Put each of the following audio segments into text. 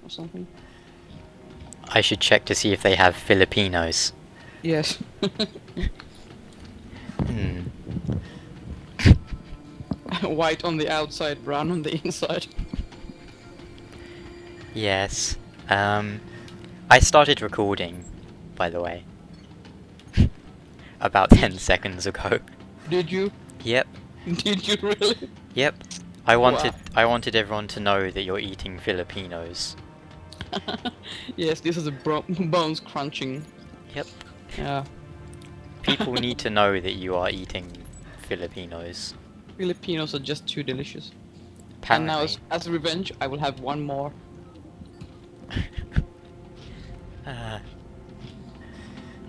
or something. I should check to see if they have Filipinos. Yes. Hmm. White on the outside, brown on the inside. Yes. I started recording, by the way. About 10 seconds ago. Did you? Yep. Did you really? Yep. I wanted everyone to know that you're eating Filipinos. Yes, this is a bones crunching. Yep. Yeah. People need to know that you are eating Filipinos. Filipinos are just too delicious. Apparently. And now, as a revenge, I will have one more.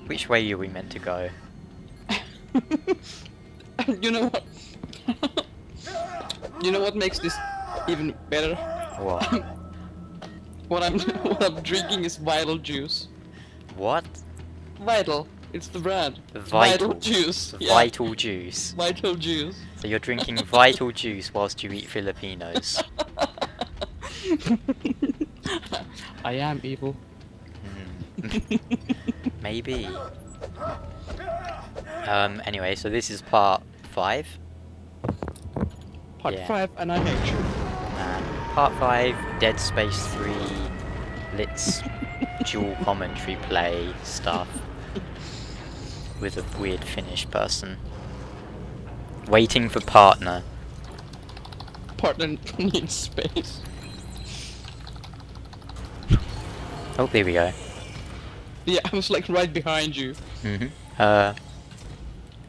Which way are we meant to go? You know what? You know what makes this even better? What? What I'm drinking is vital juice. What? Vital. It's the brand. Vital juice. Yeah. Vital juice. Vital juice. So you're drinking vital juice whilst you eat Filipinos. I am evil. Maybe. Anyway, so this is part 5. Part Yeah. 5, and I hate you. Part 5, Dead Space 3, Let's dual commentary play stuff. With a weird Finnish person. Waiting for partner. Partner needs space. Oh, there we go. Yeah, I was like right behind you.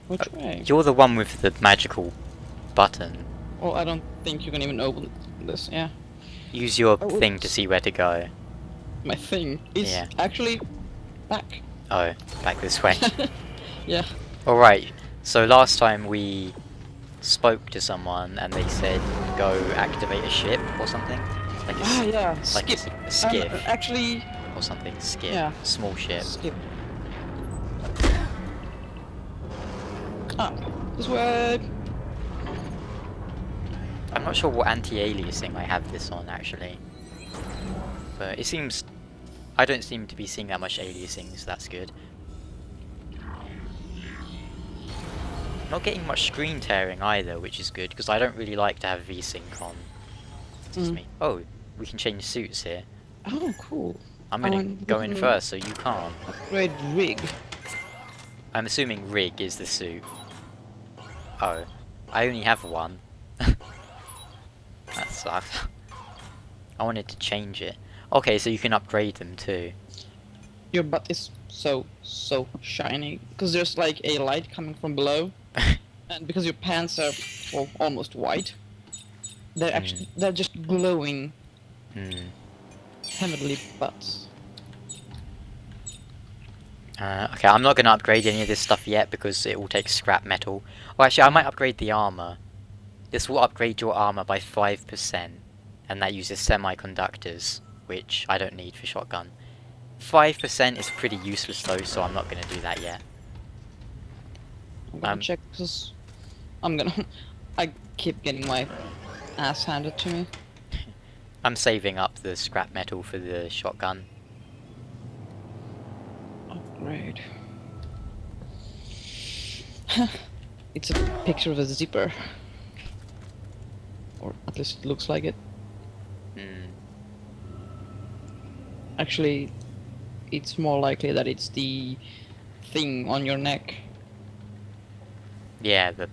Which way? You're the one with the magical button. Well, I don't think you can even open this. Yeah. Use your Oh, thing to oops. see where to go. My thing is Yeah. actually back. Oh, back this way. Yeah. Alright, so last time we spoke to someone and they said go activate a ship or something. Like a, Yeah. like Skip. a skiff Actually, or something. Skip. Yeah. Small ship. skip. Ah, this way. I'm not sure what anti-aliasing I have this on actually. But it seems... I don't seem to be seeing that much aliasing, so that's good. Not getting much screen tearing either, which is good, because I don't really like to have VSync on. Excuse me. Oh, we can change suits here. Oh, cool. I'm gonna and go we in can first, so you can't. Upgrade rig. I'm assuming rig is the suit. Oh, I only have one. That sucks. I wanted to change it. Okay, so you can upgrade them too. Your butt is so shiny because there's like a light coming from below, and because your pants are well, almost white, they're actually they're just glowing heavenly butts. Okay, I'm not gonna upgrade any of this stuff yet because it will take scrap metal. Oh, actually, I might upgrade the armor. This will upgrade your armor by 5%, and that uses semiconductors, which I don't need for shotgun. 5% is pretty useless though, so I'm not gonna do that yet. I'm gonna check because I'm gonna. I keep getting my ass handed to me. I'm saving up the scrap metal for the shotgun. Upgrade. It's a picture of a zipper. Or at least it looks like it. Actually, it's more likely that it's the thing on your neck. Yeah, the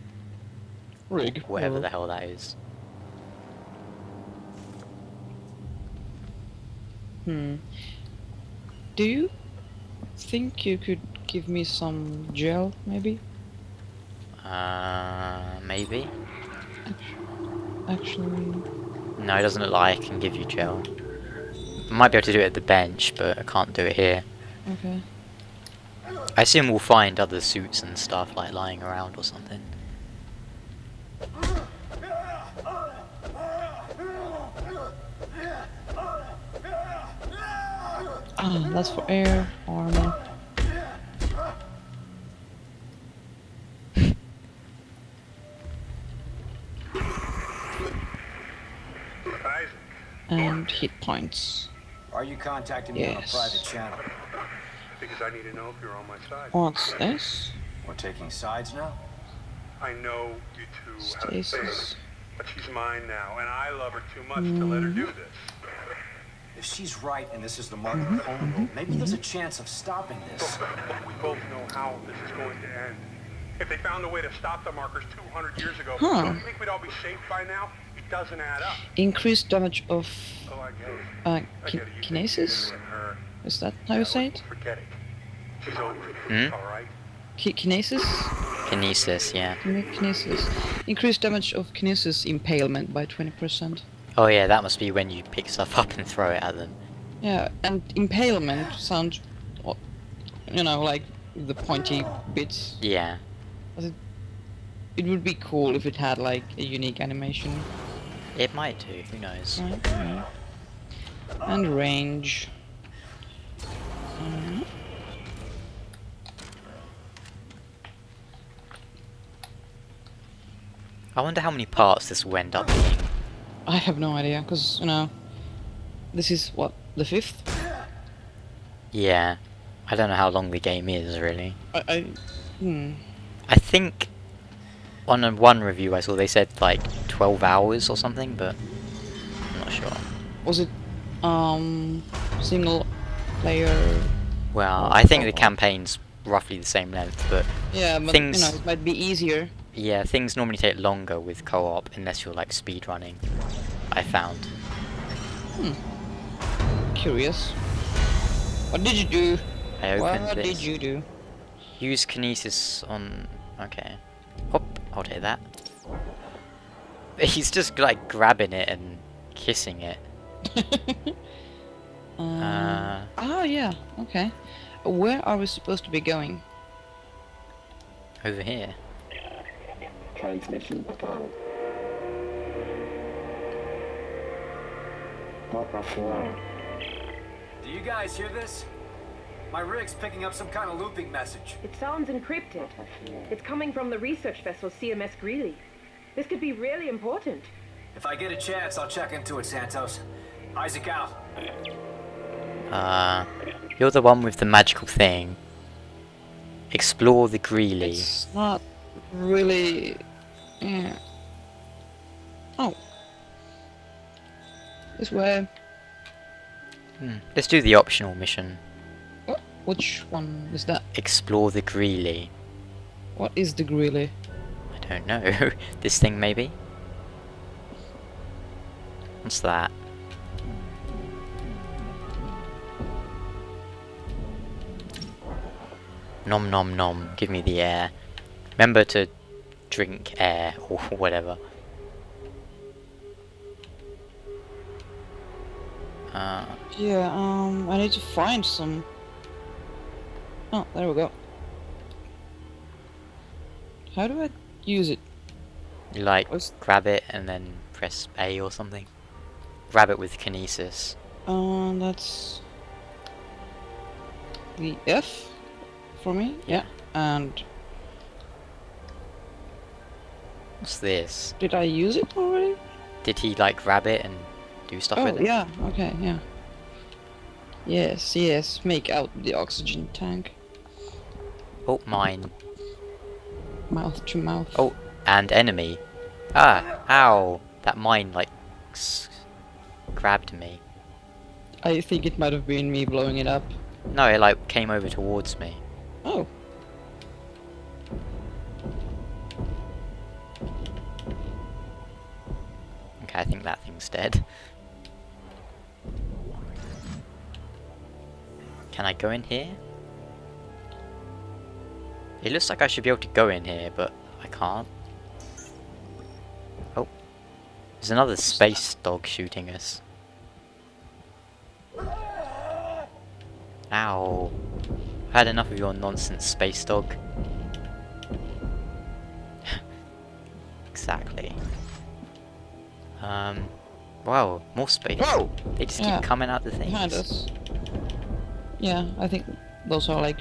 Rig. whatever the hell that is. Do you think you could give me some gel, maybe? Maybe? Actually... No, it doesn't look like I can give you gel. I might be able to do it at the bench, but I can't do it here. Okay. I assume we'll find other suits and stuff, like, lying around or something. Ah, that's for air armor. And hit points. Are you contacting me on a Yes. private channel? Because I need to know if you're on my side. What's this? We're taking sides now? I know you two have a thing, Stasis. but she's mine now, and I love her too much to let her do this. If she's right and this is the mark of Homeworld, maybe there's a chance of stopping this. We both know how this is going to end. If they found a way to stop the markers 200 years ago, Huh. don't you think we'd all be safe by now? It doesn't add up. Increased damage of Oh, I get it. I get it. You think kinesis? you and her. Is that how you say it? Forget it. She's over. Hmm? All right. Kinesis? Kinesis, yeah. Kinesis. Increased damage of kinesis impalement by 20%. Oh yeah, that must be when you pick stuff up and throw it at them. Yeah, and impalement sounds, you know, like the pointy bits. Yeah. It would be cool if it had like a unique animation. It might do, who knows. Right. And range. Mhm. I wonder how many parts this will end up being. I have no idea, because, you know, this is, what, the 5th? Yeah. I don't know how long the game is, really. I I think on one review I saw they said like 12 hours or something, but I'm not sure. Was it, single player? Well, I think the campaign's roughly the same length, but Yeah, but, Things- you know, it might be easier. yeah, things normally take longer with co-op unless you're like speedrunning, I found. Curious. What did you do? I opened What this. did you do? Use kinesis on... okay. Hop, I'll take that. He's just like grabbing it and kissing it. Oh yeah, okay. Where are we supposed to be going? Over here. Transmission stalled. Papa 4. Do you guys hear this? My rig's picking up some kind of looping message. It sounds encrypted. It's coming from the research vessel CMS Greeley. This could be really important. If I get a chance, I'll check into it, Santos. Isaac out. You're the one with the magical thing. Explore the Greeley. It's not really... Yeah. Oh. This way. Let's do the optional mission. What? Which one is that? Explore the Greeley. What is the Greeley? I don't know. This thing maybe? What's that? Nom nom nom. Give me the air. Remember to drink air or whatever. Yeah, I need to find some... Oh, there we go. How do I use it? You like What's- grab it and then press A or something. Grab it with kinesis. That's... the F for me? Yeah. And What's this? did I use it already? Did he like grab it and do stuff Oh, with it? yeah, okay, yeah. Yes, yes, make out the oxygen tank. Oh, mine. Mouth to mouth. Oh, and enemy. Ah, ow. That mine like grabbed me. I think it might have been me blowing it up. No, it like came over towards me. Oh. Okay, I think that thing's dead. Can I go in here? It looks like I should be able to go in here, but I can't. Oh. There's another space dog shooting us. Ow. I've had enough of your nonsense, space dog. Exactly. Wow, more space. Whoa! They just Yeah. keep coming out the things. Behind us. Yeah, I think those are like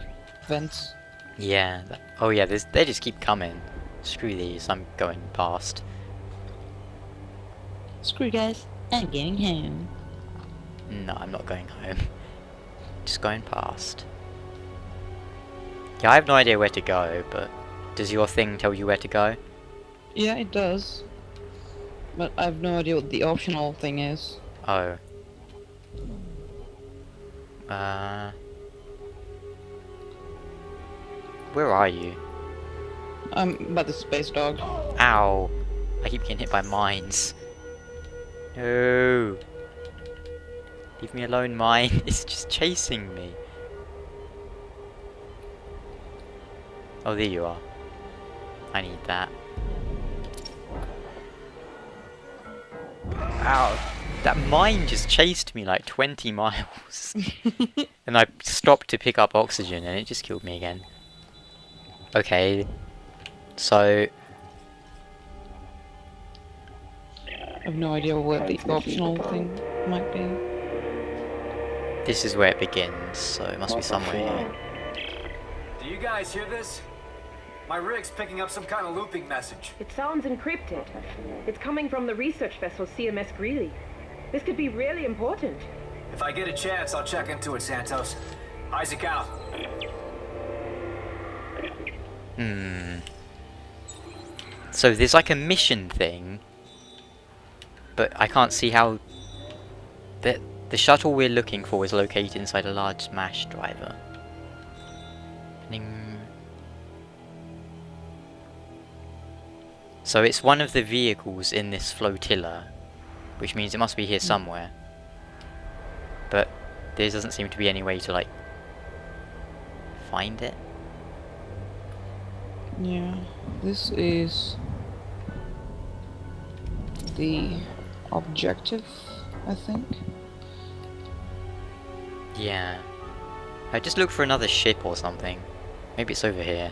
vents. Yeah. Oh yeah, they just keep coming. Screw these, I'm going past. Screw you guys, I'm getting home. No, I'm not going home. Just going past. Yeah, I have no idea where to go, but does your thing tell you where to go? Yeah, it does. But I have no idea what the optional thing is. Oh. Where are you? I'm by the space dog. Ow! I keep getting hit by mines. No! Leave me alone, mine. It's just chasing me. Oh, there you are. I need that. Ow! That mine just chased me like 20 miles. And I stopped to pick up oxygen and it just killed me again. Okay. So... I have no idea what the optional thing might be. this is where it begins, so it must be somewhere here. Do you guys hear this? My rig's picking up some kind of looping message. It sounds encrypted. It's coming from the research vessel CMS Greeley. This could be really important. If I get a chance, I'll check into it, Santos. Isaac out. So there's like a mission thing, but I can't see how... The shuttle we're looking for is located inside a large smash driver. Ding. So it's one of the vehicles in this flotilla, which means it must be here somewhere. But there doesn't seem to be any way to, like, find it. Yeah, this is the objective, I think. Yeah. I just look for another ship or something. Maybe it's over here.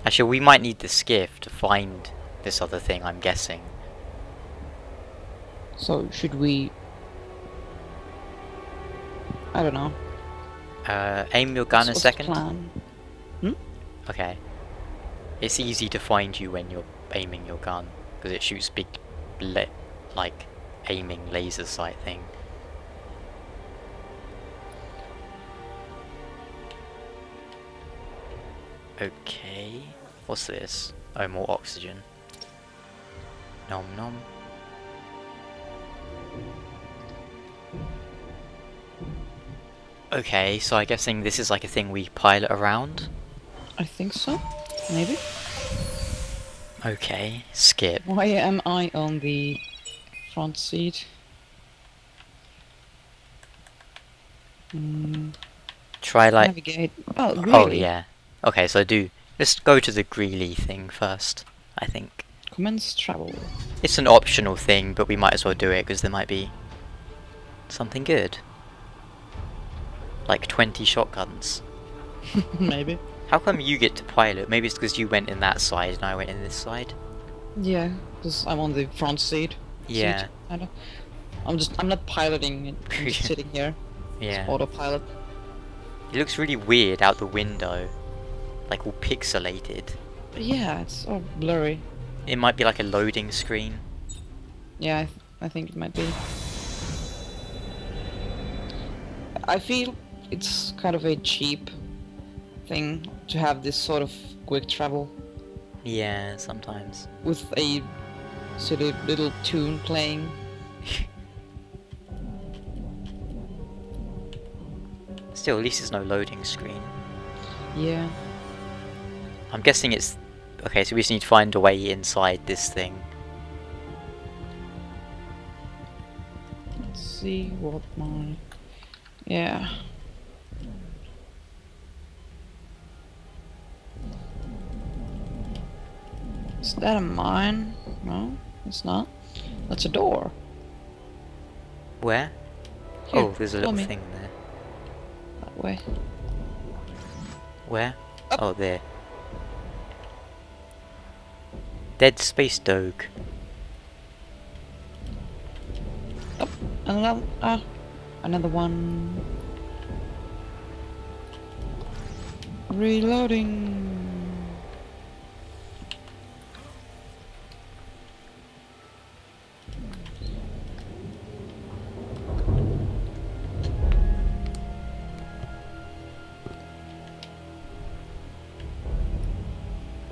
Actually, we might need the skiff to find this other thing, I'm guessing. So, should we... I don't know. Aim your gun a What's the second. plan? Okay. It's easy to find you when you're aiming your gun, because it shoots big, like, aiming laser sight thing. Okay. What's this? Oh, more oxygen. Nom nom. Okay, so I'm guessing this is like a thing we pilot around? I think so. Maybe. Okay, skip. Why am I on the front seat? Try like... Navigate. Oh, Oh, really? yeah. Okay, so let's go to the Greeley thing first, I think. Commence travel. It's an optional thing, but we might as well do it, because there might be something good. Like 20 shotguns. Maybe. How come you get to pilot? Maybe it's because you went in that side and I went in this side? Yeah, because I'm on the front seat. Yeah. I'm not piloting it. I'm just sitting here. Yeah. It's autopilot. It looks really weird out the window. Like all pixelated. But yeah, it's all blurry. It might be like a loading screen. Yeah, I think it might be. I feel it's kind of a cheap thing to have this sort of quick travel Yeah, sometimes. with a silly little tune playing. Still, at least there's no loading screen. Yeah. I'm guessing it's... Okay, so we just need to find a way inside this thing. Let's see what my... Yeah. Is that a mine? No, it's not. That's a door. Where? Here, Oh, there's a follow little me. thing there. That way. Where? Up. Oh, there. Dead Space Dog. Up. Another one. Reloading.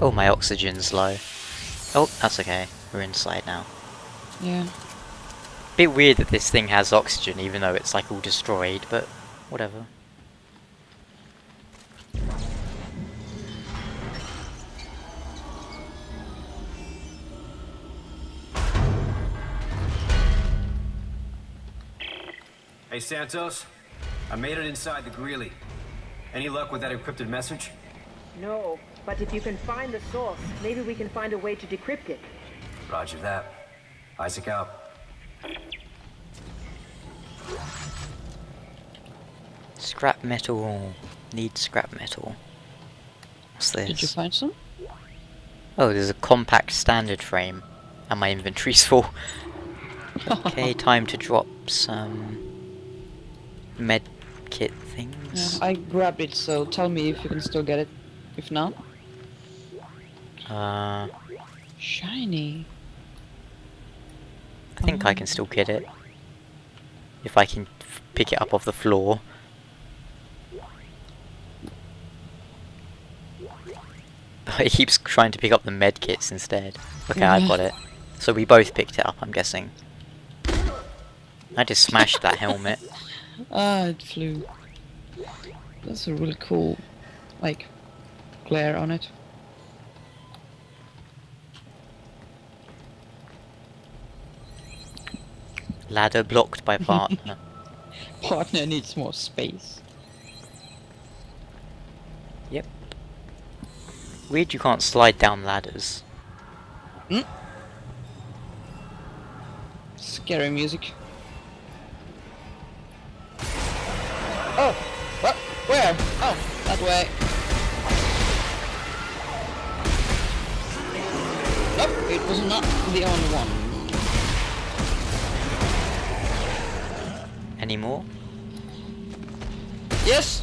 Oh, my oxygen's low. Oh, that's okay. We're inside now. Yeah. Bit weird that this thing has oxygen, even though it's like all destroyed, but whatever. Hey, Santos. I made it inside the Greeley. Any luck with that encrypted message? No, but if you can find the source, maybe we can find a way to decrypt it. Roger that. Isaac out. Scrap metal. Need scrap metal. What's this? Did you find some? Oh, there's a compact standard frame. And my inventory's full. Okay, time to drop some med kit Yeah, things. I grabbed it, so tell me if you can still get it. If not, shiny. I think I can still get it. If I can pick it up off the floor. But it keeps trying to pick up the med kits instead. Okay, I've got it. So we both picked it up, I'm guessing. I just smashed that helmet. Ah, it flew. That's a really cool, like, glare on it. Ladder blocked by partner. Partner needs more space. Yep. Weird you can't slide down ladders. Scary music. Oh! What? Where? Oh, that way. Nope, it was not the only one. Any more? Yes!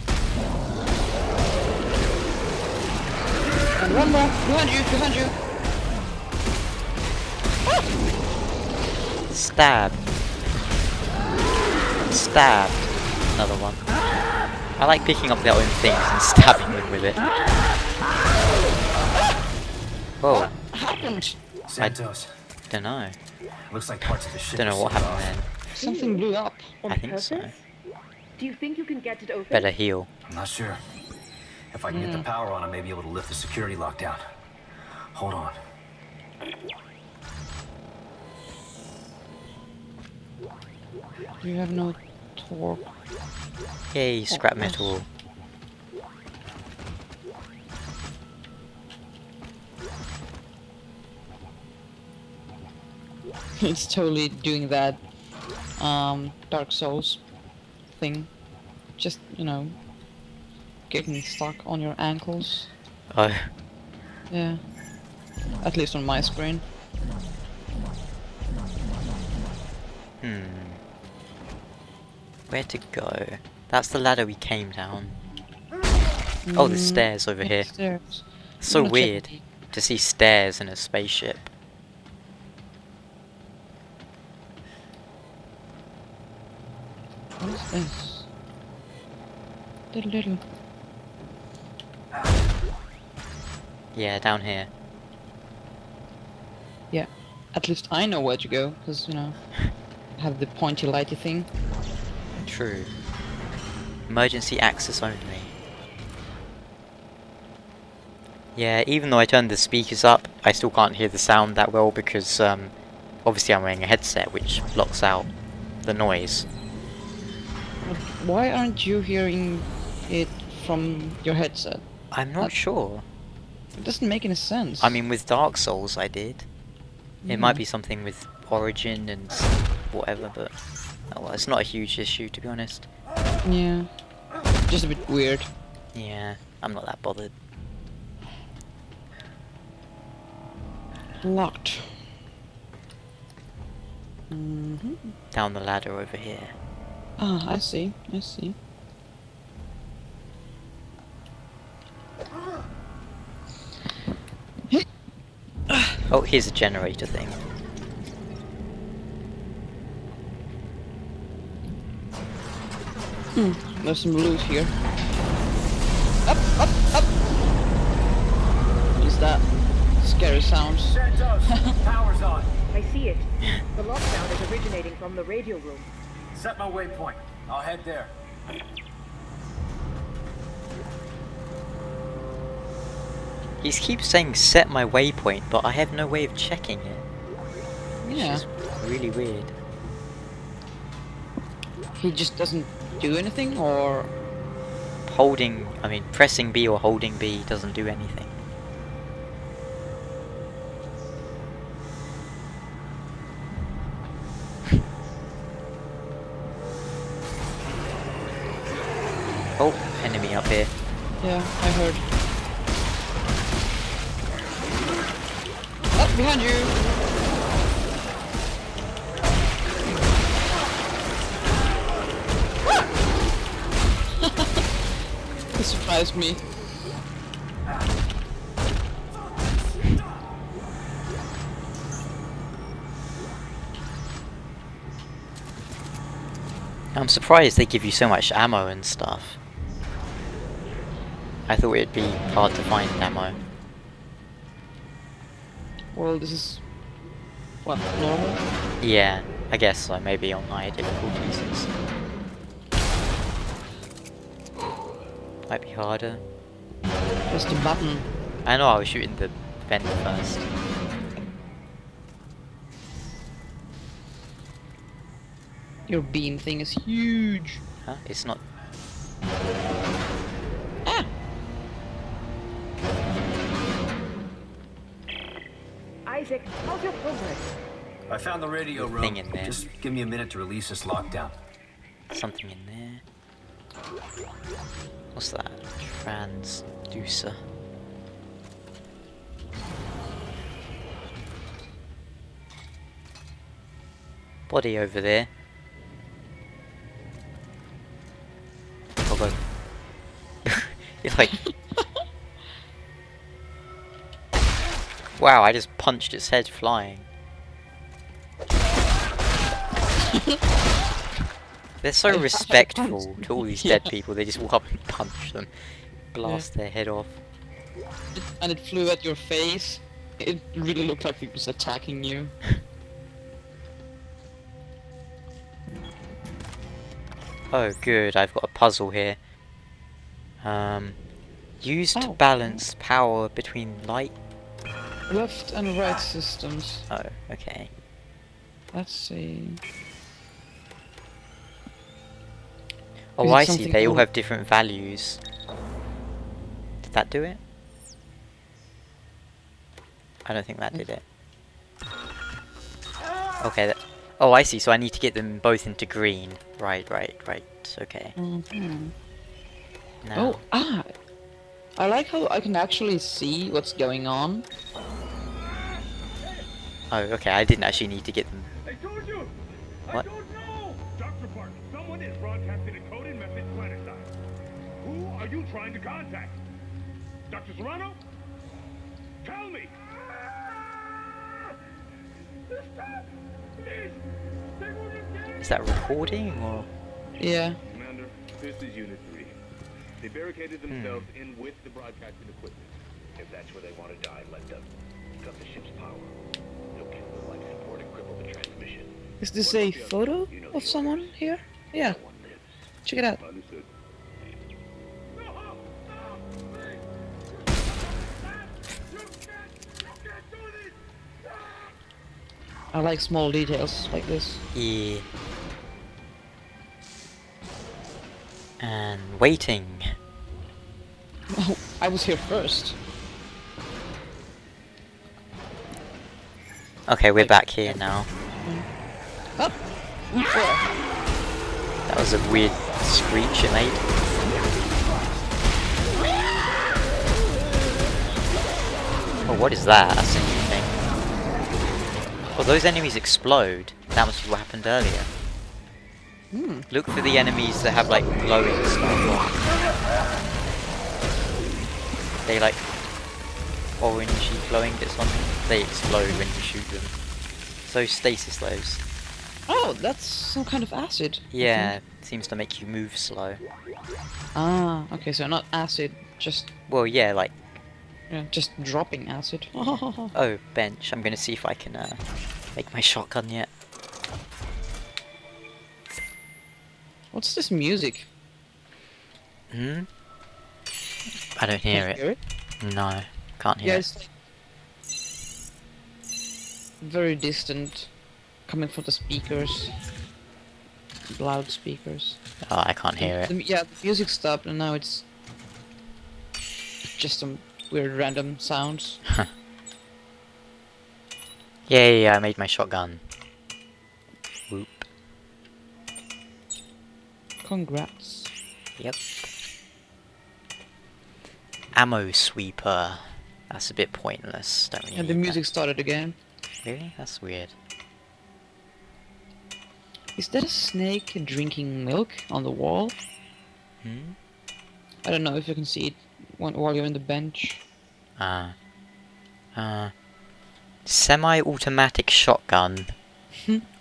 And one more! Behind you! Behind you! Stabbed. Stabbed. Another one. I like picking up their own things and stabbing them with it. Whoa. What happened? Santos. Don't know. Looks like parts of the ship. Don't know are what sealed happened off. then. Something blew up. On I think purpose? so. Do you think you can get it open? Better heal. I'm not sure. If I can get the power on, I may be able to lift the security lockdown. Hold on. You have no torque. Yay, scrap metal. It's totally doing that Dark Souls thing. Just, you know, getting stuck on your ankles. Oh, Yeah. At least on my screen. where to go? That's the ladder we came down. Oh, there's stairs over here. Stairs. So I'm gonna check weird the- to see stairs in a spaceship. What is this? Little. Yeah, down here. Yeah. At least I know where to go, because, you know, I have the pointy lighty thing. True. Emergency access only. Yeah, even though I turned the speakers up, I still can't hear the sound that well because, obviously I'm wearing a headset which blocks out the noise. But why aren't you hearing it from your headset? I'm not sure. It doesn't make any sense. I mean, with Dark Souls I did. It might be something with Origin and whatever, but oh well, it's not a huge issue to be honest. Yeah. Just a bit weird. Yeah, I'm not that bothered. Locked. Down the ladder over here. Ah, I see. I see. Oh, here's a generator thing. There's some loot here. Up! What is that? scary sounds. Santos, power's on. I see it. The lockdown is originating from the radio room. Set my waypoint. I'll head there. He keeps saying set my waypoint, but I have no way of checking it. Yeah. Which is really weird. He just doesn't do anything, or Pressing B or holding B doesn't do anything. Oh, enemy up here. yeah, I heard. Up behind you. He surprised me. I'm surprised they give you so much ammo and stuff. I thought it'd be hard to find ammo. Well, this is what, normal? Yeah, I guess so. Maybe on higher difficulties. Might be harder. Just a button. I know I was shooting the vent first. Your beam thing is huge. Huh? It's not. Ah! Isaac, how's your progress? I found the radio The room. thing in there. Just give me a minute to release this lockdown. Something in there. What's that? Transducer. Body over there. Oh god. It's like... Wow, I just punched its head flying. They're so respectful to all these dead people, they just walk up and punch them. Blast their head off. And it flew at your face. It really looked like it was attacking you. Oh good, I've got a puzzle here. Use to balance power between light... Left and right systems. Oh, okay. Let's see. Oh, Is it I see, something they all called- have different values. Did that do it? I don't think that did it. Okay, oh I see, so I need to get them both into green. Right, okay. Mm-hmm. Now, Oh, I like how I can actually see what's going on. oh, okay, I didn't actually need to get them. I told you! What? I don't know! Dr. Park, someone is broadcasting a coded message planetside. Who are you trying to contact? Dr. Serrano? Tell me! Stop! Please! They won't get Is that recording, or...? Yeah. Commander, this is Unit 3. They barricaded themselves in with the broadcasting equipment. If that's where they want to die, let them. Cut the ship's power. They'll kill the life support and cripple the transmission. Is this a photo of someone here? Yeah. No one lives. Check it out. Understood. I like small details like this. Yeah. And waiting. Oh, I was here first. Okay, we're back here now. Up. Where? That was a weird screech it made. Oh, what is that? That's a new thing. Oh, those enemies explode. That must be what happened earlier. Look for the enemies that have like glowing stuff. They like orangey glowing bits on them. They explode when you shoot them. So stasis those. Oh, that's some kind of acid. Yeah, seems to make you move slow. Ah, okay, so not acid, just... Well, yeah, like Yeah, just dropping acid. Oh, bench. I'm gonna see if I can make my shotgun yet. What's this music? Hmm? I don't hear Can it. you hear it? No, can't hear Yeah, it. it's like very distant, coming from the speakers, loudspeakers. Oh, I can't hear it. Yeah, the music stopped and now it's just some weird random sounds. Yay, I made my shotgun. Whoop. Congrats. Yep. Ammo sweeper. That's a bit pointless. Don't really And the need music started again. that. Really? That's weird. Is that a snake drinking milk on the wall? Hmm? I don't know if you can see it while you're in the bench. Semi-automatic shotgun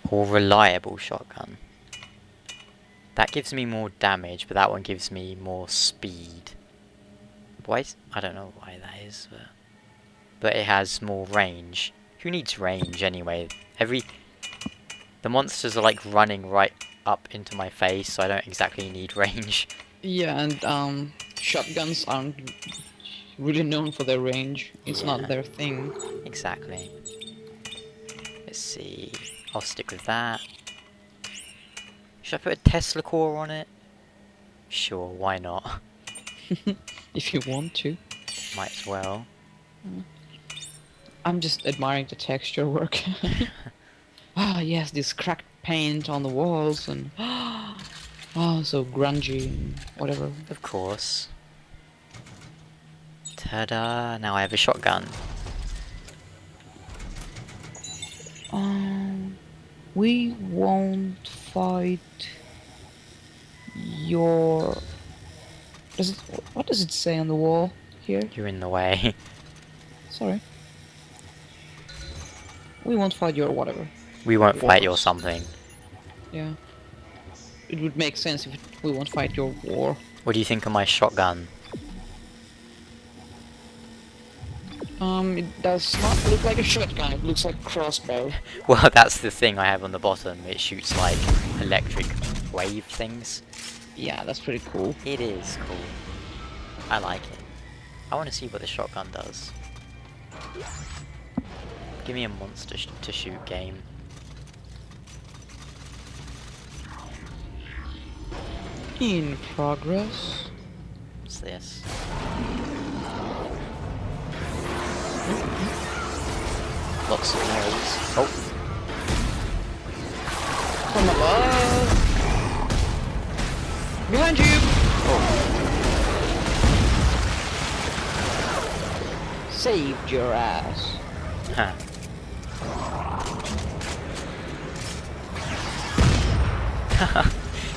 or reliable shotgun. That gives me more damage, but that one gives me more speed. I don't know why that is, but it has more range. Who needs range anyway? The monsters are like running right up into my face, so I don't exactly need range. Yeah, and shotguns aren't really known for their range. It's Yeah. not their thing. Exactly. Let's see. I'll stick with that. Should I put a Tesla core on it? Sure, why not? If you want to. Might as well. I'm just admiring the texture work. Ah, yes, this cracked paint on the walls and oh, so grungy and whatever. Of course. Ta-da! Now I have a shotgun. We won't fight your. What does it say on the wall here? You're in the way. Sorry. We won't fight your whatever. We won't fight your Wars. something. Yeah. It would make sense if we won't fight your war. What do you think of my shotgun? It does not look like a shotgun. It looks like crossbow. Well, that's the thing I have on the bottom. It shoots like electric wave things. Yeah, that's pretty cool. It is cool. I like it. I want to see what the shotgun does. Give me a monster to shoot game. In progress. What's this? Lots of noise. Oh, From above. Behind you. Saved your ass. huh.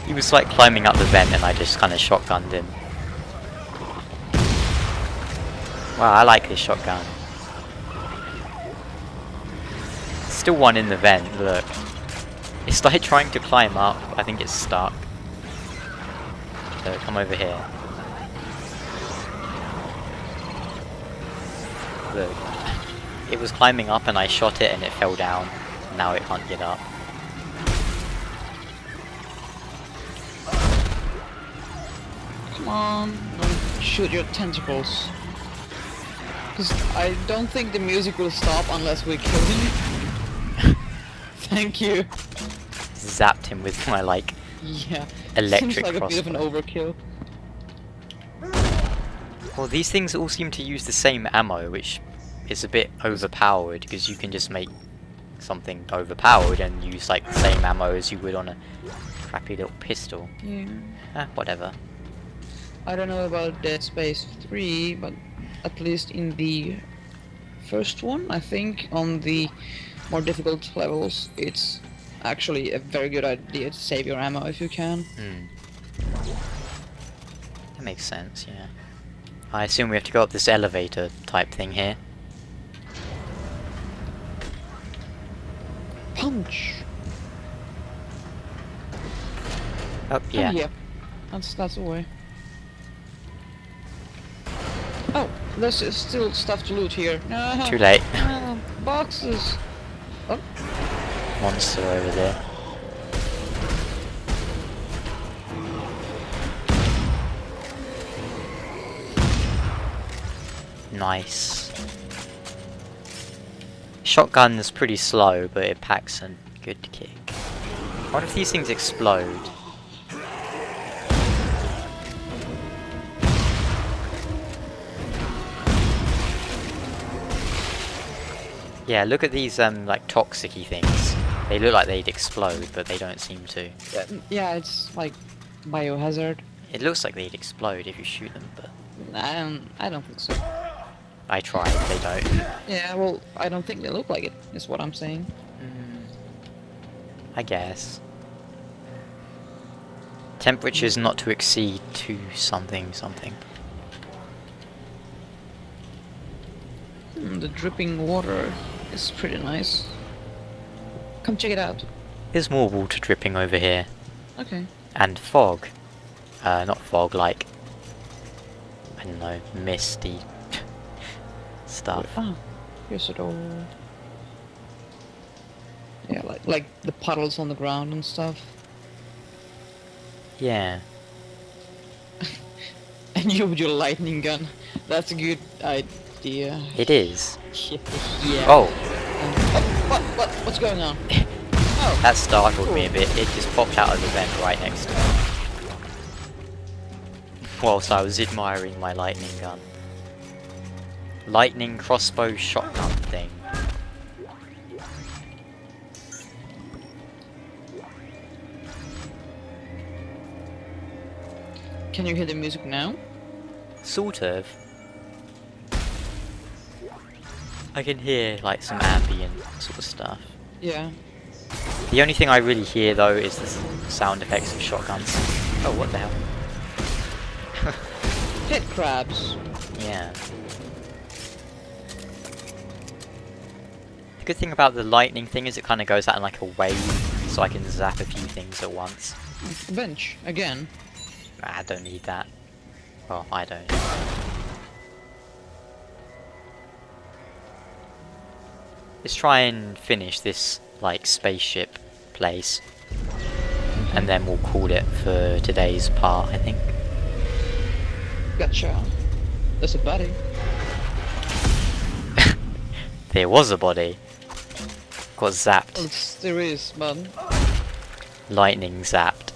He was like climbing up the vent and I just kind of shotgunned him. Wow, I like this shotgun. Still one in the vent, look. It's like trying to climb up. I think it's stuck. So come over here. Look. It was climbing up and I shot it and it fell down. Now it can't get up. Come on. Don't shoot your tentacles. Because I don't think the music will stop unless we kill him. Thank you. Zapped him with my like Yeah. electric Seems like a bit of an crossbow. overkill. Well, these things all seem to use the same ammo, which is a bit overpowered because you can just make something overpowered and use like the same ammo as you would on a crappy little pistol. Yeah. Whatever. I don't know about Dead Space 3, but at least in the first one, I think on the more difficult levels, it's actually a very good idea to save your ammo if you can. That makes sense, yeah. I assume we have to go up this elevator type thing here. Punch! Oh, yeah. Oh, yeah. That's the way. Oh, there's still stuff to loot here. Too late. Boxes. Oh, Monster over there. Nice. Shotgun's pretty slow, but it packs a good kick. What if these things explode? Yeah, look at these like toxic-y things. They look like they'd explode, but they don't seem to. yeah, it's like biohazard. It looks like they'd explode if you shoot them, but I don't think so. I tried, they don't. Yeah, well, I don't think they look like it, is what I'm saying. I guess. Temperatures not to exceed 2 something something. The dripping water is pretty nice. Come check it out. There's more water dripping over here. Okay. And fog. Not fog, like, I don't know, misty stuff. Ah, here's a door. Yeah, like the puddles on the ground and stuff. Yeah. And you with your lightning gun. That's a good idea. It is. Yeah. Oh, What's going on? Oh, that startled me a bit. It just popped out of the vent right next to me. Whilst I was admiring my lightning gun. Lightning crossbow shotgun thing. can you hear the music now? Sort of. I can hear like some ambient sort of stuff. Yeah. The only thing I really hear though is the sound effects of shotguns. Oh, what the hell? Pit crabs. Yeah. The good thing about the lightning thing is it kind of goes out in like a wave, so I can zap a few things at once. A bench again. I don't need that. Well, I don't. Let's try and finish this like spaceship place, and then we'll call it for today's part, I think. Gotcha. There's a body. There was a body. Got zapped. Well, there is, man. Lightning zapped.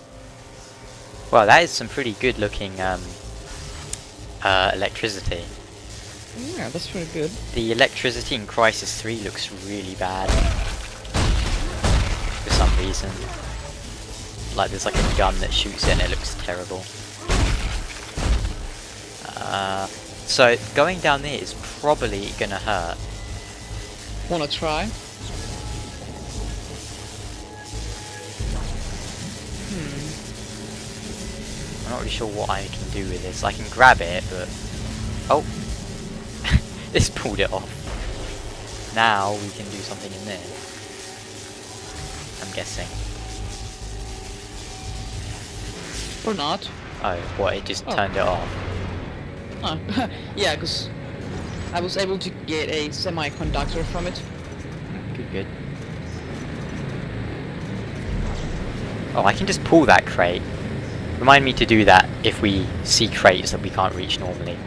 Well, that is some pretty good looking electricity. Yeah, that's pretty good. The electricity in Crisis 3 looks really bad. For some reason. Like there's like a gun that shoots it and it looks terrible. So going down there is probably gonna hurt. Wanna try? I'm not really sure what I can do with this. I can grab it, but... Oh! This pulled it off. Now we can do something in there. I'm guessing. Or not? Oh, what? It just turned it off. Oh. Yeah, because I was able to get a semiconductor from it. Good, good. Oh, I can just pull that crate. Remind me to do that if we see crates that we can't reach normally.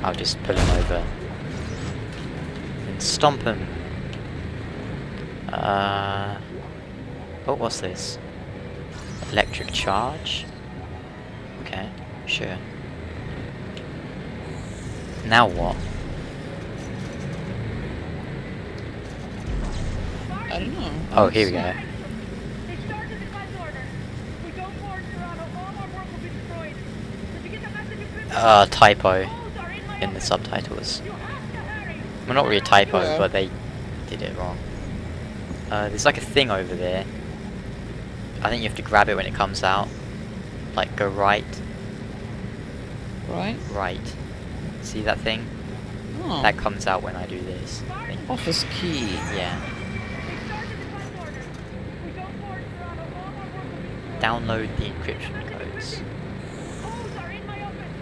I'll just pull them over. And stomp them. Oh, what's this? Electric charge? Okay, sure. Now what? I don't know. Oh, here we go. They started the class order. If we go forward, Toronto, all our work will be destroyed. Did you get the message equipment? Typo Holes are in my in the office. subtitles. You have to hurry. Well, not really a typo, Yeah. but they did it wrong. There's like a thing over there. I think you have to grab it when it comes out. Like, go right. Right? Right. See that thing? Oh. That comes out when I do this. I think. Office key. Yeah. They started the class order. If we go forward, Toronto, all our work will be destroyed. Download the encryption codes. Holes are in my office.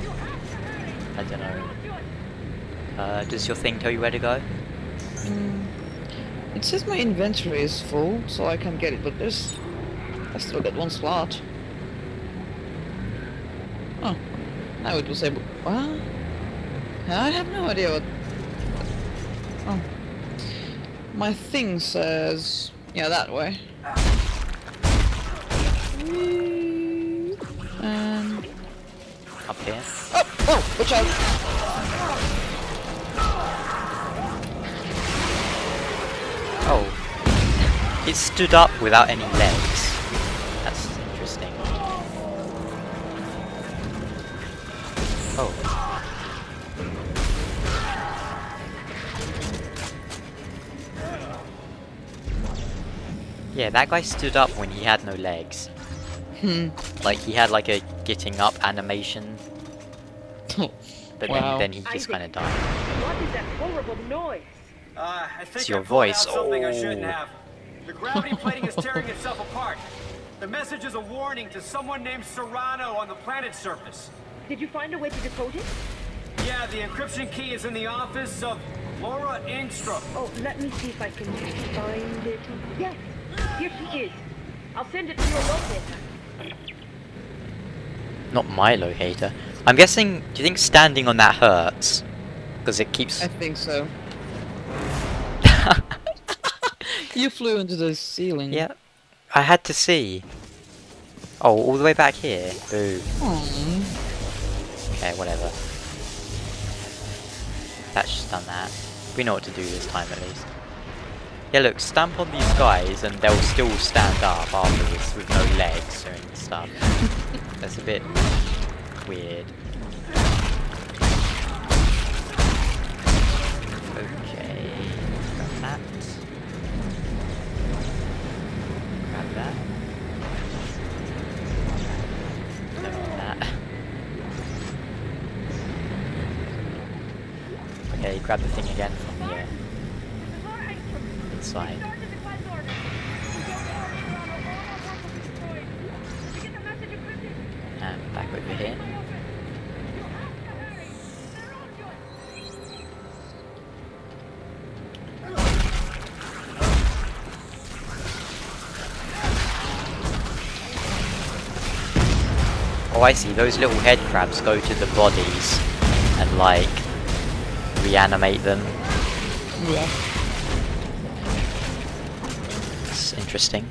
You have to hurry. I don't know. Does your thing tell you where to go? It says my inventory is full, so I can get it, but I still got one slot. Oh, now it was able. What? I have no idea what. Oh, my thing says, yeah, that way. And Up here? oh, watch out! Oh. It stood up without any legs. That's interesting. Oh. Yeah, that guy stood up when he had no legs. Like, he had like a getting up animation. But Wow. then he just kind of died. What is that horrible noise? I think It's your I pulled voice. out something I Oh. shouldn't have. The gravity plating is tearing itself apart. The message is a warning to someone named Serrano on the planet's surface. Did you find a way to decode it? Yeah, the encryption key is in the office of Laura Ingstrom. Oh, let me see if I can find it. Yes, here she is. I'll send it to your locator. Not my locator. I'm guessing, do you think standing on that hurts? Because it keeps... I think so. You flew into the ceiling. Yeah, I had to see. Oh, all the way back here? Boo. Aww. Okay, whatever. That's just done that. We know what to do this time at least. Yeah, look, stamp on these guys and they'll still stand up afterwards with no legs and stuff. That's a bit weird. Okay, grab that. Grab that. Don't want that. Okay, grab the thing again from the inside. And back over here. Oh, I see. Those little head crabs go to the bodies and, like, reanimate them. Yeah. It's interesting.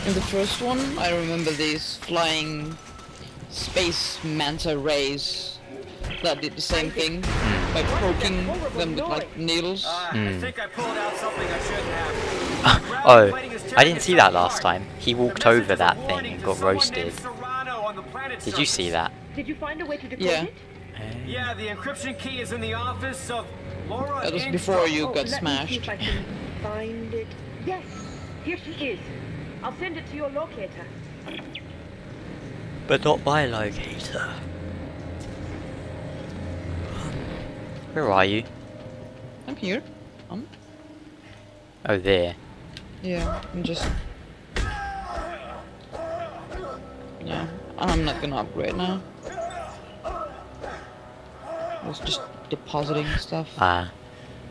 In the first one, I remember these flying space manta rays that did the same thing by poking them with like needles. I think I pulled out something I shouldn't have. Oh, I didn't see that last time. He walked over that thing and got roasted. Did you see that? Did you find a way to decode Yeah. it? Yeah, the encryption key is in the office of Laura That was Ingstrom. before you Oh, got let me see smashed. if I can find it. Yes, here she is. I'll send it to your locator. But not my locator. Where are you? I'm here. Oh, there. Yeah, I'm just. Yeah, I'm not gonna upgrade now. I was just depositing stuff. Ah,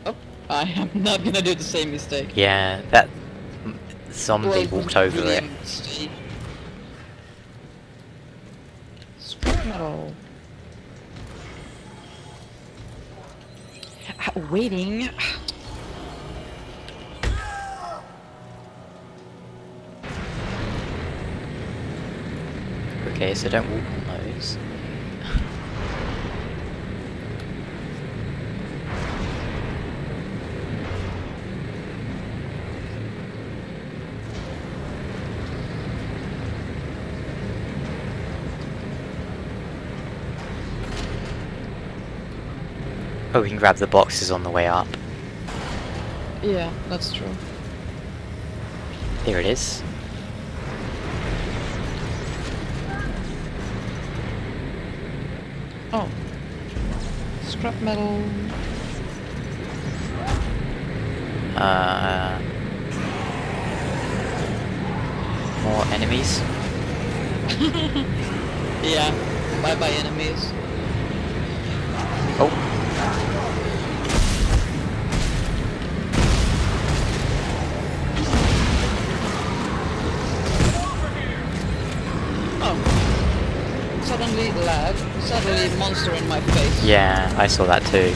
Oh, I am not gonna do the same mistake. yeah, that zombie Well, walked over really it. a mistake. Scrap metal. Waiting. Okay, so don't walk on those. Oh, we can grab the boxes on the way up. Yeah, that's true. Here it is. Oh. Scrap metal. More enemies. Yeah. Bye bye enemies. Oh. Oh. Suddenly lag. Suddenly monster in my face. Yeah, I saw that too.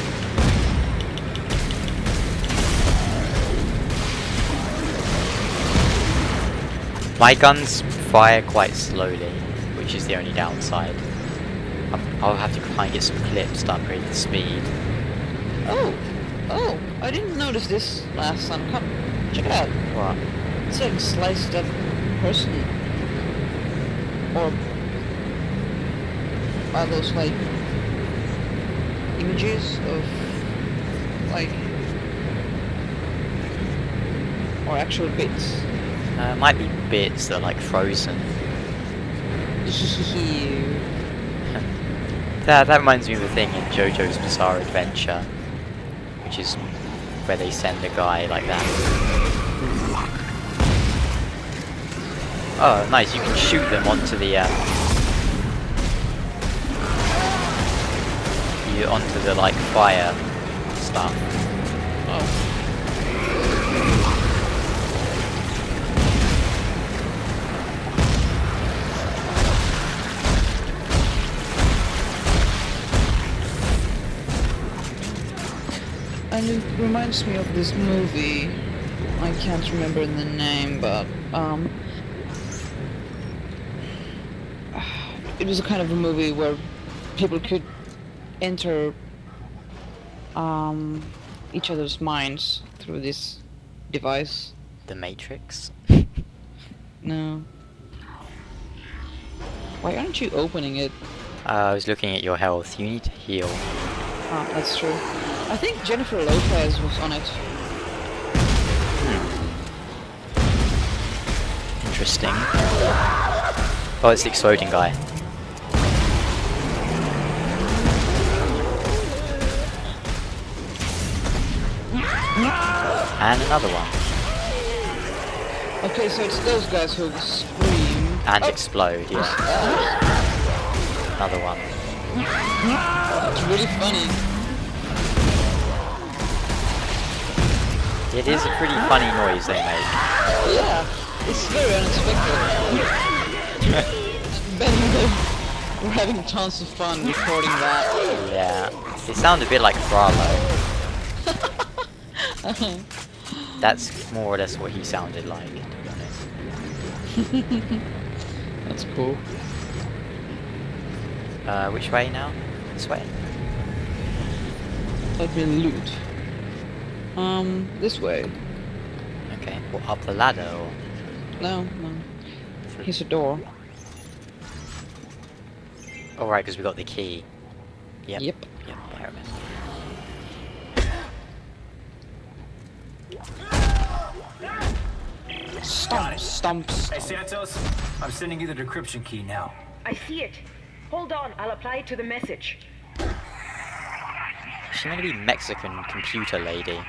My guns fire quite slowly, which is the only downside. I'll have to try and get some clips to upgrade the speed. Oh. Oh. I didn't notice this last time. Come. Check it out. What? It's like sliced up person. Or are those like images of like or actual bits? Might be bits that are like frozen. That reminds me of a thing in JoJo's Bizarre Adventure, which is where they send a guy like that. Oh, nice! You can shoot them onto the onto the like fire stuff. Oh. And it reminds me of this movie. I can't remember the name, but it was a kind of a movie where people could enter each other's minds through this device. The Matrix. No. Why aren't you opening it? I was looking at your health. You need to heal. Ah, that's true. I think Jennifer Lopez was on it. Interesting. Oh, it's the exploding guy. And another one. Okay, so it's those guys who scream. And explode, yeah. Another one. It's really funny. It is a pretty funny noise they make. Yeah, it's very unexpected. Ben and Dave were having tons of fun recording that. Yeah. They sound a bit like Frollo. That's more or less what he sounded like, to be honest. That's cool. Which way now? This way? Let me loot. This way. Okay. Well, up the ladder or? No, no. Here's a door. Oh, right, because we got the key. Yep. Yep. Yep, I remember. Stomp, stomp, Hey, stomp. Santos, I'm sending you the decryption key now. I see it. Hold on, I'll apply it to the message. She's gonna be Mexican computer lady.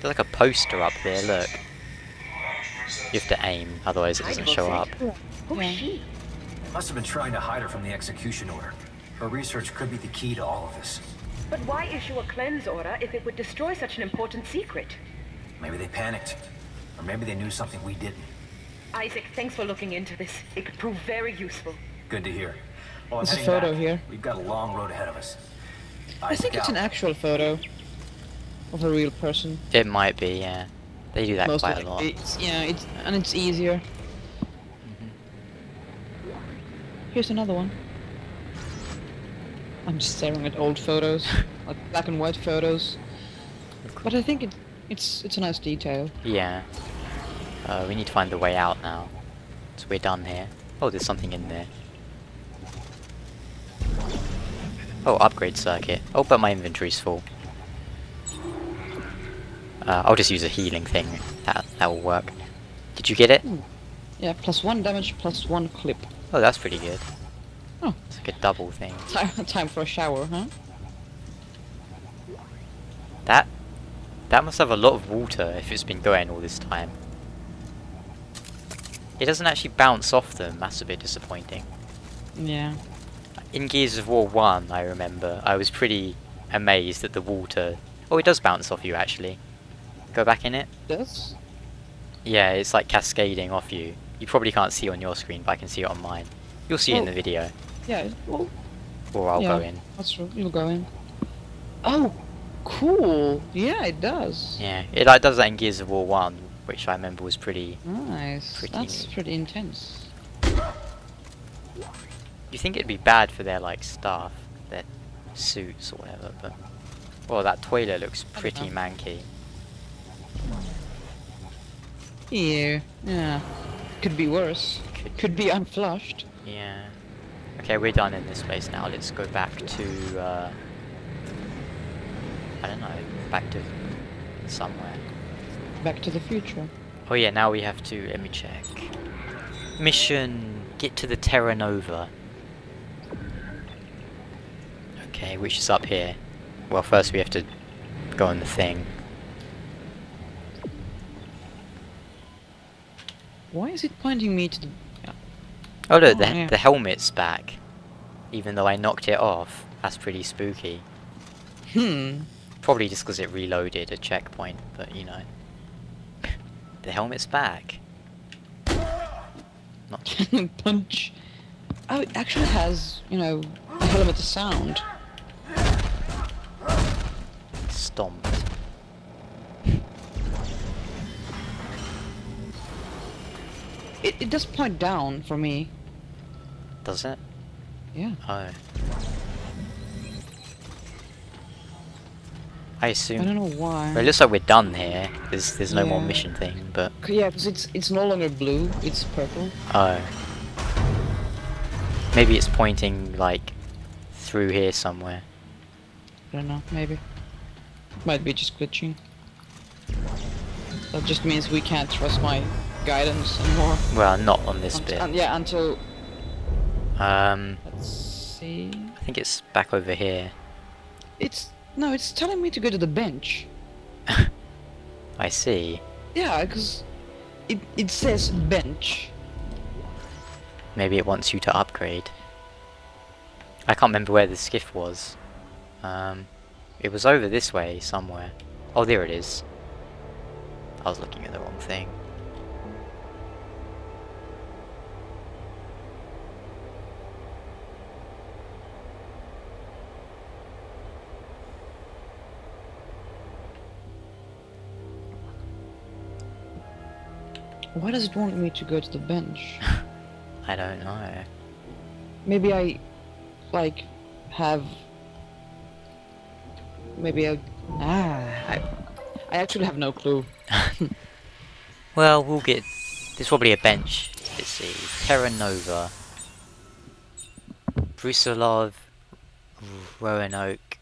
There's like a poster up there, look. You have to aim, otherwise it doesn't show up. Who's she? Must have been trying to hide her from the execution order. Her research could be the key to all of this. But why issue a cleanse order if it would destroy such an important secret? Maybe they panicked. Or maybe they knew something we didn't. Isaac, thanks for looking into this. It could prove very useful. Good to hear. Well, I'm There's a heading photo back. here. We've got a long road ahead of us. I think it's an actual photo of a real person. It might be, yeah. They do that Most quite a lot. likely. It's easier. Here's another one. I'm just staring at old photos, like black and white photos. But I think it's a nice detail. Yeah. We need to find the way out now. So we're done here. Oh, there's something in there. Oh, upgrade circuit. Oh, but my inventory's full. I'll just use a healing thing. That will work. Did you get it? Yeah, +1 damage, +1 clip. Oh, that's pretty good. Oh. It's like a double thing. Time for a shower, huh? That must have a lot of water if it's been going all this time. It doesn't actually bounce off them. That's a bit disappointing. Yeah. In Gears of War 1, I remember, I was pretty amazed at the water. Oh, it does bounce off you, actually. Go back in it. Yes. Yeah, it's like cascading off you. You probably can't see on your screen, but I can see it on mine. You'll see it in the video. Yeah. Well, Or I'll yeah, go in. that's true. You'll go in. Oh, cool. Yeah, it does. Yeah, it like does that in Gears of War 1, which I remember was pretty... Nice. Pretty That's neat. pretty intense. You think it'd be bad for their, like, staff, their suits or whatever, but... Well, that toilet looks pretty know. manky. Yeah. Yeah. Could be worse. Could be unflushed. Yeah. Okay, we're done in this place now. Let's go back to, I don't know, back to somewhere. Back to the Future. Oh yeah, now we have to, let me check. Mission, get to the Terra Nova. Okay, which is up here. Well, first we have to go on the thing. Why is it pointing me to the... Oh look, Oh, the, yeah. the helmet's back. Even though I knocked it off. That's pretty spooky. Probably just because it reloaded a checkpoint, but you know. The helmet's back. Not Punch. Oh, it actually has, you know, a helmet sound. stomped. It does point down for me. Does it? Yeah. Oh. I I assume. don't know why. Well, it looks like we're done here. There's no more Yeah. mission thing, but Yeah, because it's no longer blue, it's purple. oh. Maybe it's pointing like through here somewhere. I don't know, maybe. Might be just glitching. That just means we can't trust my guidance anymore. Well, not on this bit. Yeah, until... I Let's see... think it's back over here. It's... No, it's telling me to go to the bench. I see. Yeah, because... It says bench. Maybe it wants you to upgrade. I can't remember where the skiff was. It was over this way somewhere. Oh, there it is. I was looking at the wrong thing. Why does it want me to go to the bench? I don't know. Maybe I... like... have... Maybe I... I actually have no clue. Well, we'll get... There's probably a bench. Let's see. Terra Nova. Brusilov, Roanoke,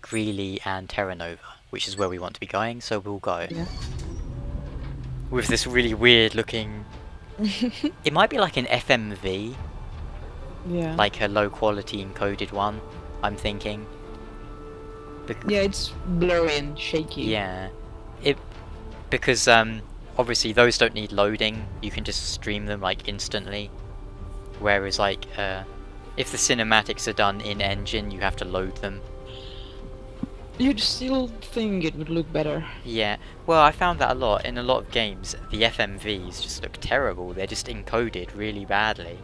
Greeley, and Terra Nova, which is where we want to be going, so we'll go. Yeah. With this really weird looking... It might be like an FMV, Yeah. like a low quality encoded one, I'm thinking. Yeah, it's blurry and shaky. Yeah. Because obviously those don't need loading, you can just stream them like instantly. Whereas like if the cinematics are done in engine, you have to load them. You'd still think it would look better. Yeah, well I found that a lot. In a lot of games, the FMVs just look terrible. They're just encoded really badly.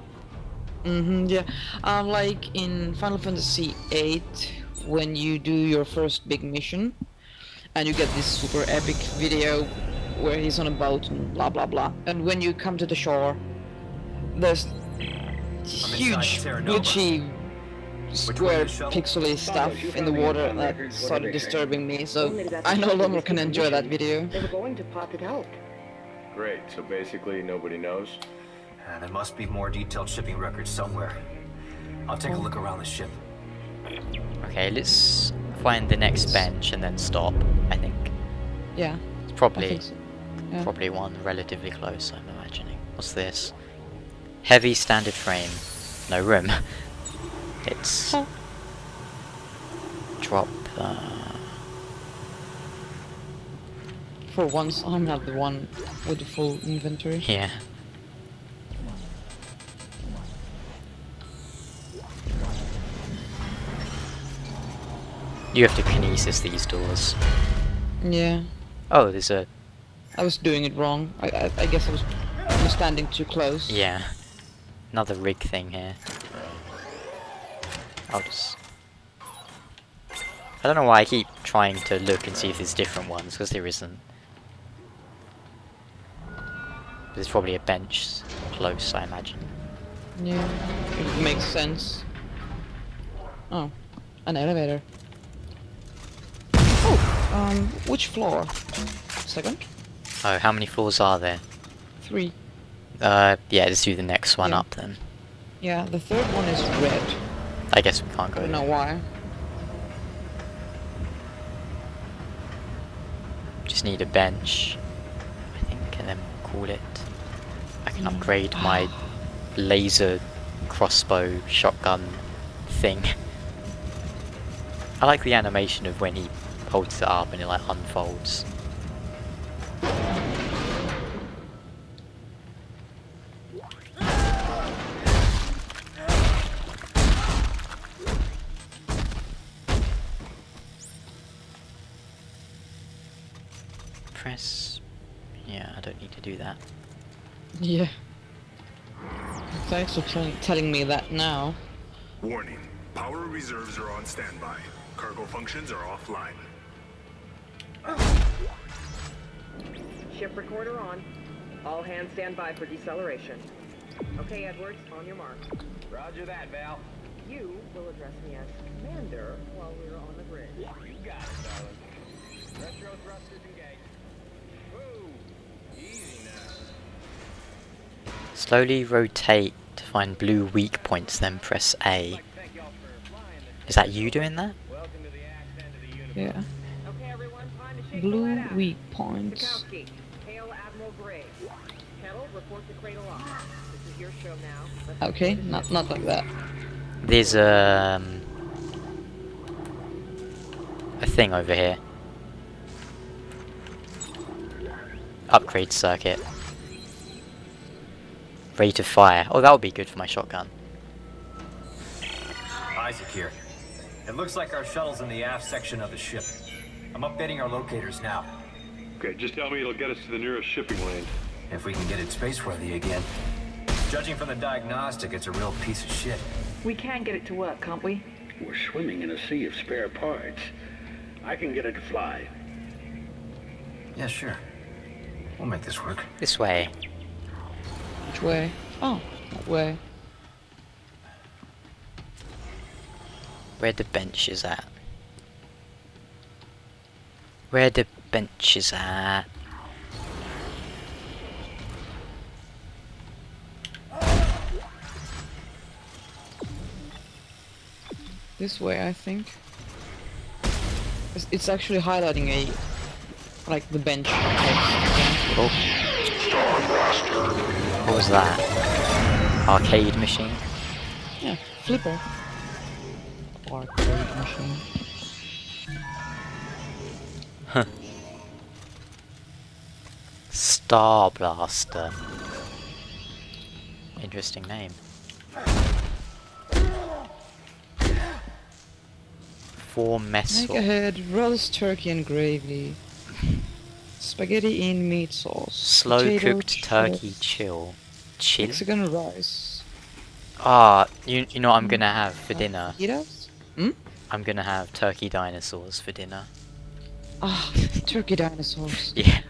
Yeah. Like in Final Fantasy VIII, when you do your first big mission, and you get this super epic video where he's on a boat and blah blah blah. And when you come to the shore, there's huge, Terra Nova. glitchy, Which square, way is the shuttle? pixely stuff in the water that started disturbing me, so I no longer can enjoy that video. They were going to pop it out. Great, so basically nobody knows? There must be more detailed shipping records somewhere. I'll take a look around the ship. Okay, let's find the next bench and then stop, I think. Yeah, It's I probably think so. Yeah. probably one relatively close, I'm imagining. What's this? Heavy standard frame. No room. It's... Oh. Drop... For once, I'm not the one with the full inventory. yeah. You have to kinesis these doors. Yeah. Oh, there's a... I was doing it wrong. I guess I was standing too close. yeah. Another rig thing here. I'll just... I don't know why I keep trying to look and see if there's different ones, because there isn't. There's probably a bench close, I imagine. Yeah. It makes sense. Oh. An elevator. Oh! Which floor? Second? Oh, how many floors are there? 3. Yeah, let's do the next one Yeah. up then. Yeah, the third one is red. I guess we can't I go don't there. know why. Just need a bench, I think, and then call it. I can upgrade my laser crossbow shotgun thing. I like the animation of when he holds it up and it like unfolds. Press... yeah, I don't need to do that. Yeah. Thanks for telling me that now. Warning. Power reserves are on standby. Cargo functions are offline. Ship recorder on. All hands stand by for deceleration. Okay, Edwards, on your mark. Roger that, Val. You will address me as Commander while we're on the grid. You got it, darling. Retro thrusters engaged. Whoa! Easy now. Slowly rotate to find blue weak points, then press A. I'd like to thank y'all for flying this. Is that you doing that? Welcome to the axe end of the universe. Yeah. Okay, everyone, time to shake the Blue lead out. weak points. Sikowski, hail Admiral Gray. Kettle, report to Cradle Lock. This is your show now. Let's Okay, get this not like that. There's a thing over here. Upgrade circuit. Rate of fire. Oh, that would be good for my shotgun. Isaac here. It looks like our shuttle's in the aft section of the ship. I'm updating our locators now. Okay, just tell me it'll get us to the nearest shipping lane. If we can get it spaceworthy again. Judging from the diagnostic, it's a real piece of shit. We can get it to work, can't we? We're swimming in a sea of spare parts. I can get it to fly. Yeah, sure. We'll make this work. This way. Which way? Oh, that way. Where the bench is at. Where the bench is at. This way, I think. It's actually highlighting like the bench text. Oh. What was that? Arcade machine? Yeah, flipper. Arcade machine. Huh. Star Blaster. Interesting name. For Make messel. ahead, roast turkey and gravy. Spaghetti in meat sauce. Slow potato cooked turkey chips, chill. Chill? Mexican rice. Ah, you know what I'm gonna have for dinner? Fajitas? I'm gonna have turkey dinosaurs for dinner. Ah, turkey dinosaurs. Yeah.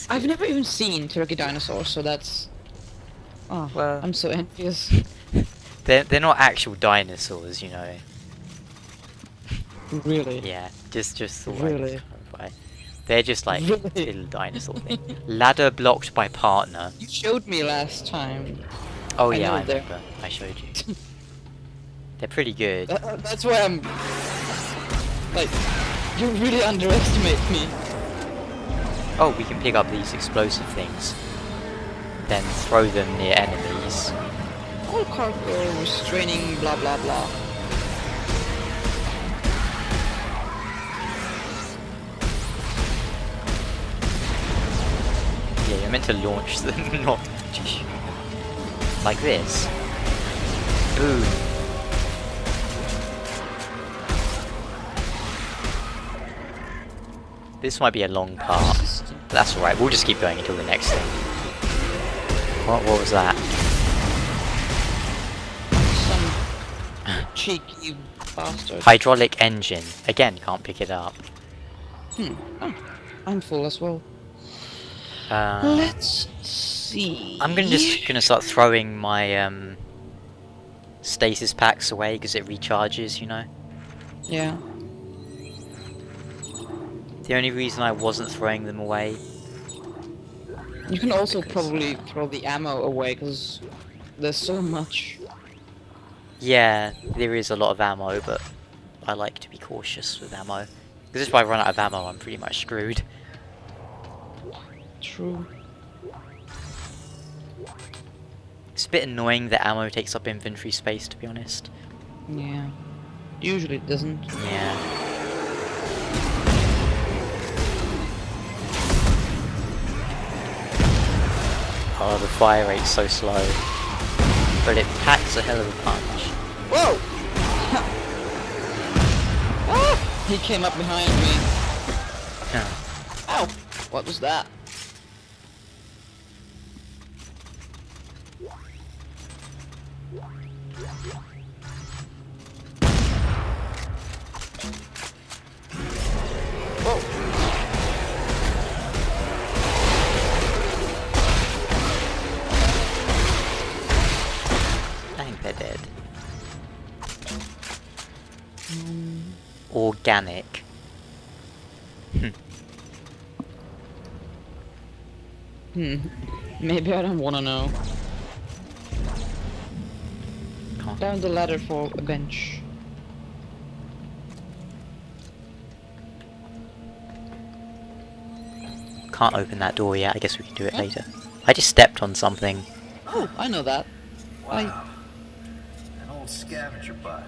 I've never even seen turkey dinosaurs, so that's... Oh, Well- I'm so envious. They're not actual dinosaurs, you know. Really? Yeah, just thought I'd Really? clarify. They're just like Really? little dinosaur thing. Ladder blocked by partner. You showed me last time. Oh I yeah, know I they're- remember. I showed you. They're pretty good. That's why I'm... Like, you really underestimate me. Oh, we can pick up these explosive things. Then throw them near enemies. All cargo restraining blah blah blah. Yeah, you're meant to launch them, not just like this. Boom. This might be a long part. But that's alright, we'll just keep going until the next thing. What was that? Some cheeky bastard. Hydraulic engine. Again, can't pick it up. Oh, I'm full as well. Uh, Let's see. I'm just gonna start throwing my stasis packs away because it recharges, you know. Yeah. The only reason I wasn't throwing them away. You can also probably throw the ammo away because there's so much. Yeah, there is a lot of ammo, but I like to be cautious with ammo. Because if I run out of ammo, I'm pretty much screwed. True. It's a bit annoying that ammo takes up inventory space, to be honest. Yeah. Usually it doesn't. Yeah. Oh, the fire rate's so slow. But it packs a hell of a punch. Whoa! Ah! He came up behind me. Ow! What was that? I think they're dead. Organic. Maybe I don't want to know. Can't. Down the ladder for a bench. Can't open that door yet. I guess we can do it later. I just stepped on something. Oh, I know that. An old scavenger bot.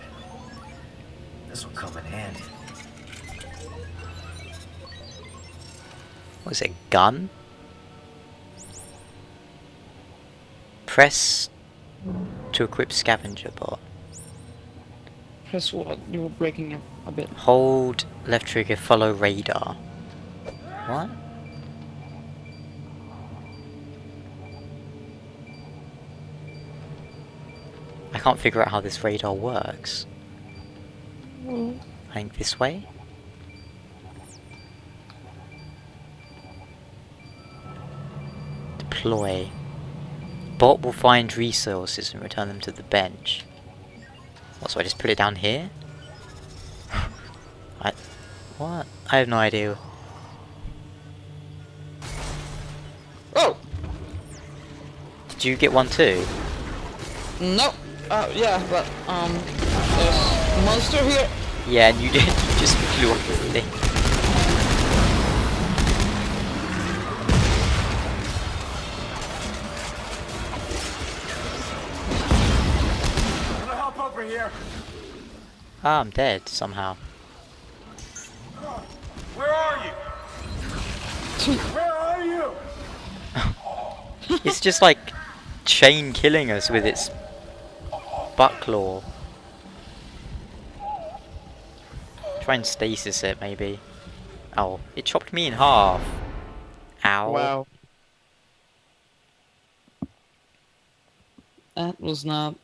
This will come in handy. What is it? Gun? Press to equip scavenger bot. Press what? You were breaking it a bit. Hold left trigger, follow radar. What? I can't figure out how this radar works. I think this way? Deploy. Bot will find resources and return them to the bench. What, so I just put it down here? What? I have no idea. Oh! Did you get one too? No. Yeah, but there's a monster here. Yeah, and you did. You just flew off the thing. Gonna help over here. Ah, I'm dead somehow. Where are you? Where are you? It's just like chain killing us with its butt claw. Try and stasis it, maybe. Oh, it chopped me in half. Ow. Wow. That was not.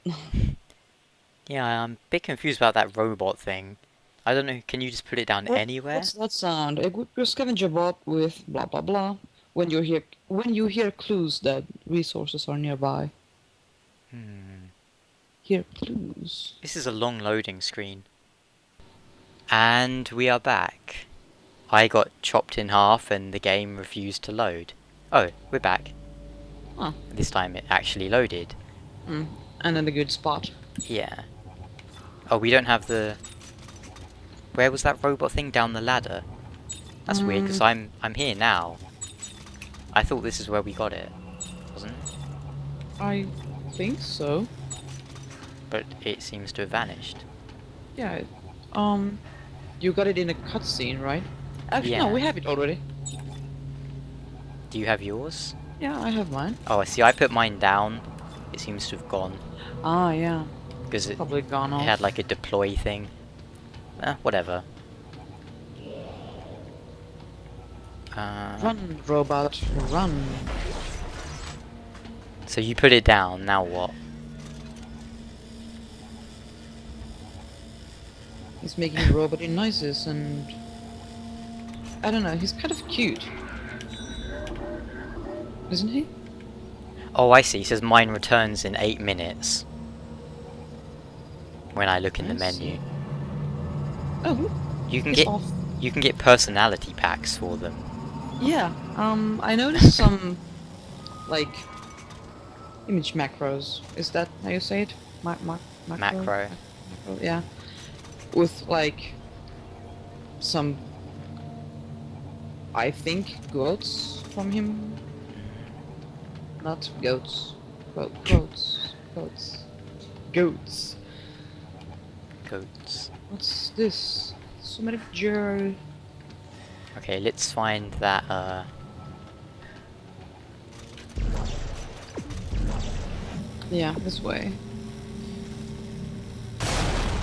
Yeah, I'm a bit confused about that robot thing. I don't know, can you just put it down anywhere? What's that sound? Equip your scavenger bot with blah blah blah. When you hear clues that resources are nearby. Hear clues. This is a long loading screen. And we are back. I got chopped in half and the game refused to load. Oh, we're back. Huh. This time it actually loaded. And in a good spot. Yeah. Oh, we don't have the... Where was that robot thing? Down the ladder? That's weird, because I'm here now. I thought this is where we got it. Wasn't it? I think so. But it seems to have vanished. Yeah. You got it in a cutscene, right? Actually, no, Yeah. we have it already. Do you have yours? Yeah, I have mine. Oh, I see. I put mine down. It seems to have gone. Ah, yeah. Because it Probably gone off. had like a deploy thing. Whatever. Run, robot, run. So you put it down, now what? He's making robot noises and... I don't know, he's kind of cute. Isn't he? Oh, I see. It says mine returns in 8 minutes. When I look in the I see. menu. Oh, You can he's get off. you can get personality packs for them. Yeah, I noticed some, like, image macros. Is that how you say it? Macro? Macro. Yeah. With, like, some, I think, quotes from him. Not goats. Quotes. Quotes. Goats. Goats. What's this? So many Joe. Okay, let's find that Yeah, this way.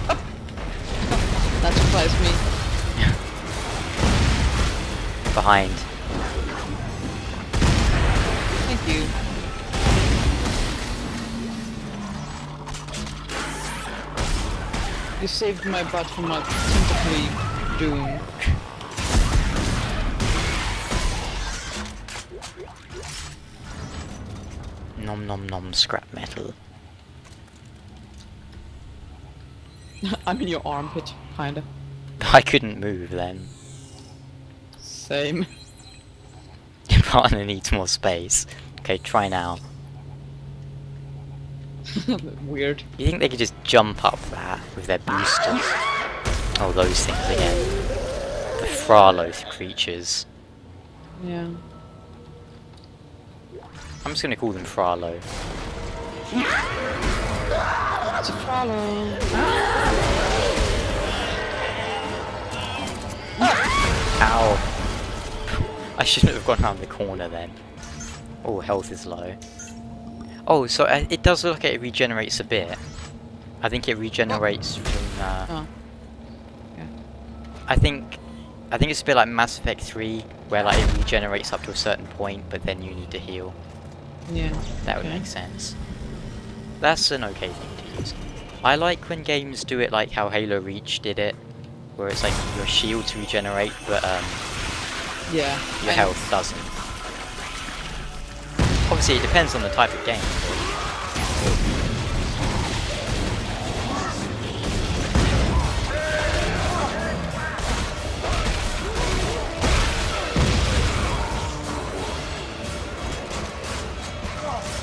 Oh! That surprised me. behind. Thank you. You saved my butt from my tentacly doom. Nom nom nom scrap metal. I'm in your armpit, kinda. I couldn't move then. Same. Your partner needs more space. Okay, try now. Weird. You think they could just jump up that with their boosters? Oh, those things again. The Fraloth creatures. Yeah. I'm just gonna call them Fralo. It's a follow. Ow! I shouldn't have gone around the corner then. Oh, health is low. Oh, so it does look like it regenerates a bit. I think it regenerates from. Oh. Yeah. I think it's a bit like Mass Effect 3, where like it regenerates up to a certain point, but then you need to heal. Yeah. That would okay. make sense. That's an okay thing to use. I like when games do it like how Halo Reach did it, where it's like your shields regenerate, but Yeah. your health doesn't. Obviously, it depends on the type of game.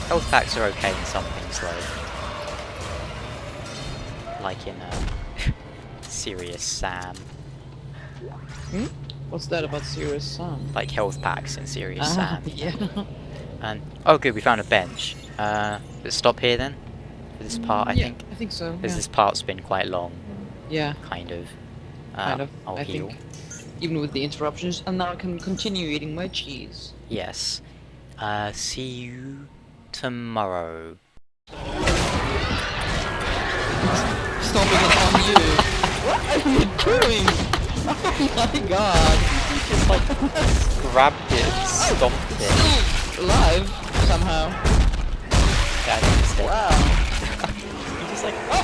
Health packs are okay in some things though. Like in Serious Sam. Hmm? What's that about Serious Sam? Like health packs in Serious Sam. Yeah. And oh good, we found a bench. Let's stop here then. For this part I think. I think so. Because Yeah. this part's been quite long, Yeah. kind of. Kind of. I'll I heal. think. Even with the interruptions, and now I can continue eating my cheese. Yes. See you tomorrow. Stomping it on you. What are you doing? Oh my god. Just like grabbed it and stomped it. Still alive somehow. Yeah, I think it's dead. Wow. Just like Oh,